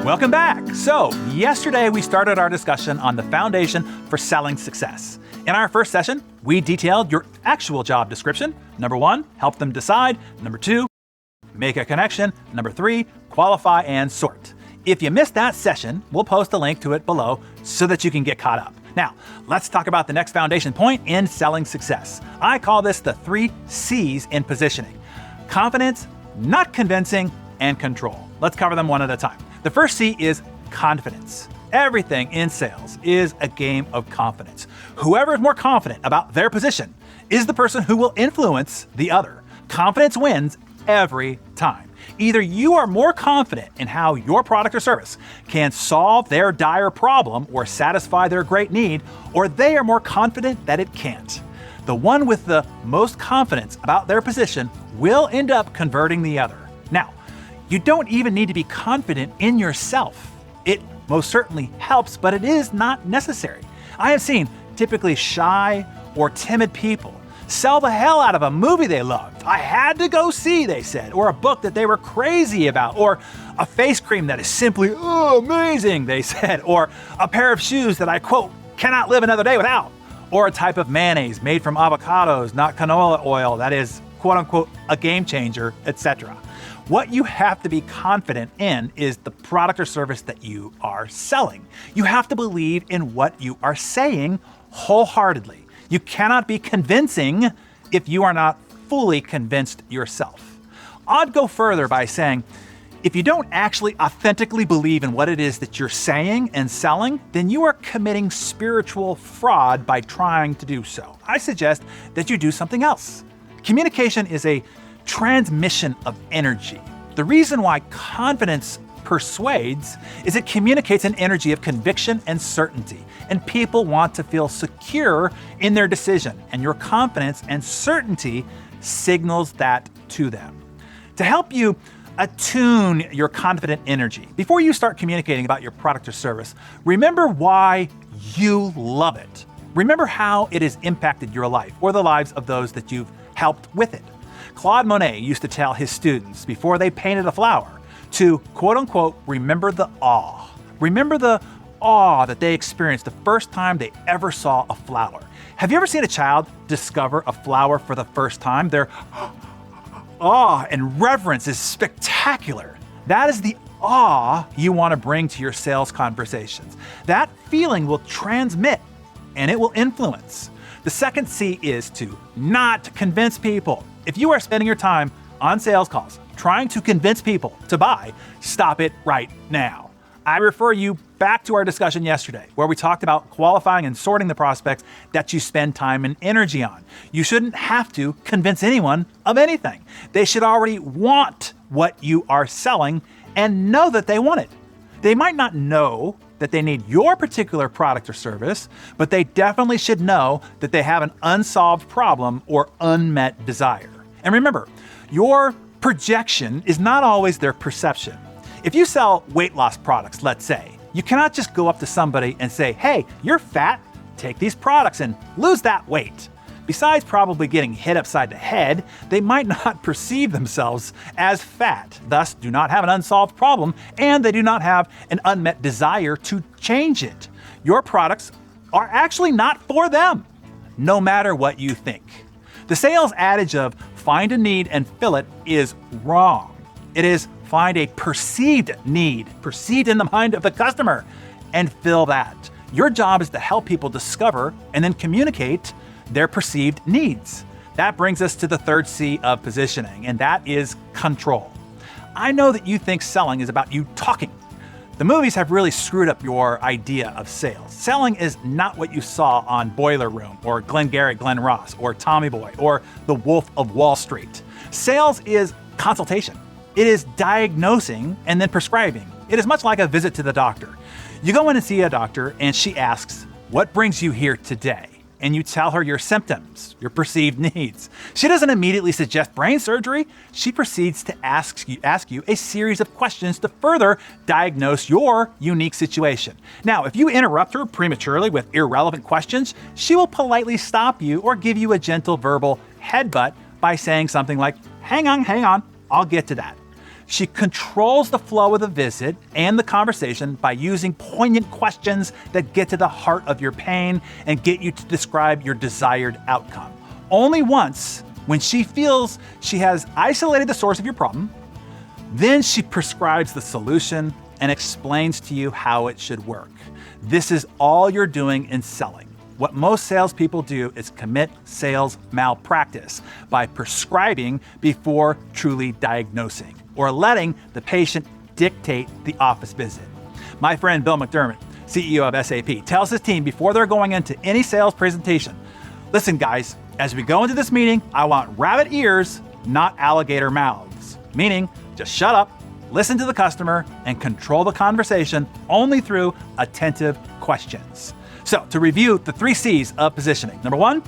Welcome back. So, yesterday we started our discussion on the foundation for selling success. In our first session, we detailed your actual job description. Number 1, help them decide. Number 2, make a connection. Number 3, qualify and sort. If you missed that session, we'll post a link to it below so that you can get caught up. Now, let's talk about the next foundation point in selling success. I call this the 3 C's in positioning: confidence, not convincing, and control. Let's cover them one at a time. The first C is confidence. Everything in sales is a game of confidence. Whoever is more confident about their position is the person who will influence the other. Confidence wins every time. Either you are more confident in how your product or service can solve their dire problem or satisfy their great need, or they are more confident that it can't. The one with the most confidence about their position will end up converting the other. Now, you don't even need to be confident in yourself. It most certainly helps, but it is not necessary. I have seen typically shy or timid people sell the hell out of a movie they loved. I had to go see, they said, or a book that they were crazy about, or a face cream that is simply amazing, they said, or a pair of shoes that I, quote, cannot live another day without, or a type of mayonnaise made from avocados, not canola oil, that is, quote unquote, a game changer, etc. What you have to be confident in is the product or service that you are selling. You have to believe in what you are saying wholeheartedly. You cannot be convincing if you are not fully convinced yourself. I'd go further by saying, if you don't actually authentically believe in what it is that you're saying and selling, then you are committing spiritual fraud by trying to do so. I suggest that you do something else. Communication is a transmission of energy. The reason why confidence persuades is it communicates an energy of conviction and certainty, and people want to feel secure in their decision, and your confidence and certainty signals that to them. To help you attune your confident energy, before you start communicating about your product or service, remember why you love it. Remember how it has impacted your life or the lives of those that you've helped with it. Claude Monet used to tell his students before they painted a flower to, quote unquote, remember the awe. Remember the awe that they experienced the first time they ever saw a flower. Have you ever seen a child discover a flower for the first time? Their awe and reverence is spectacular. That is the awe you want to bring to your sales conversations. That feeling will transmit and it will influence. The second C is to not convince people. If you are spending your time on sales calls trying to convince people to buy, stop it right now. I refer you back to our discussion yesterday, where we talked about qualifying and sorting the prospects that you spend time and energy on. You shouldn't have to convince anyone of anything. They should already want what you are selling and know that they want it. They might not know that they need your particular product or service, but they definitely should know that they have an unsolved problem or unmet desire. And remember, your projection is not always their perception. If you sell weight loss products, let's say, you cannot just go up to somebody and say, hey, you're fat, take these products and lose that weight. Besides probably getting hit upside the head, they might not perceive themselves as fat, thus do not have an unsolved problem, and they do not have an unmet desire to change it. Your products are actually not for them, no matter what you think. The sales adage of find a need and fill it is wrong. It is find a perceived need, perceived in the mind of the customer, and fill that. Your job is to help people discover and then communicate their perceived needs. That brings us to the third C of positioning, and that is control. I know that you think selling is about you talking. The movies have really screwed up your idea of sales. Selling is not what you saw on Boiler Room, or Glengarry Glen Ross, or Tommy Boy, or The Wolf of Wall Street. Sales is consultation. It is diagnosing and then prescribing. It is much like a visit to the doctor. You go in and see a doctor and she asks, what brings you here today? And you tell her your symptoms, your perceived needs. She doesn't immediately suggest brain surgery. She proceeds to ask you a series of questions to further diagnose your unique situation. Now, if you interrupt her prematurely with irrelevant questions, she will politely stop you or give you a gentle verbal headbutt by saying something like, hang on, I'll get to that. She controls the flow of the visit and the conversation by using poignant questions that get to the heart of your pain and get you to describe your desired outcome. Only once, when she feels she has isolated the source of your problem, then she prescribes the solution and explains to you how it should work. This is all you're doing in selling. What most salespeople do is commit sales malpractice by prescribing before truly diagnosing or letting the patient dictate the office visit. My friend Bill McDermott, CEO of SAP, tells his team before they're going into any sales presentation, listen guys, as we go into this meeting, I want rabbit ears, not alligator mouths. Meaning, just shut up, listen to the customer, and control the conversation only through attentive questions. So, to review the 3 C's of positioning. Number 1,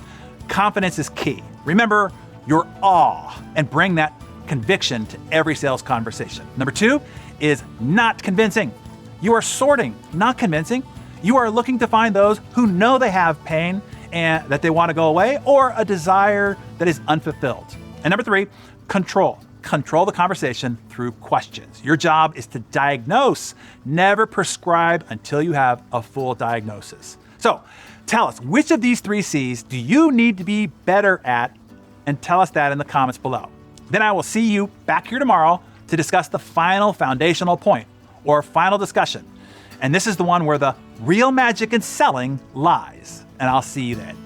confidence is key. Remember your awe and bring that conviction to every sales conversation. Number 2 is not convincing. You are sorting, not convincing. You are looking to find those who know they have pain and that they want to go away or a desire that is unfulfilled. And number 3, control. Control the conversation through questions. Your job is to diagnose, never prescribe until you have a full diagnosis. So tell us, which of these 3 C's do you need to be better at? And tell us that in the comments below. Then I will see you back here tomorrow to discuss the final foundational point or final discussion. And this is the one where the real magic in selling lies. And I'll see you then.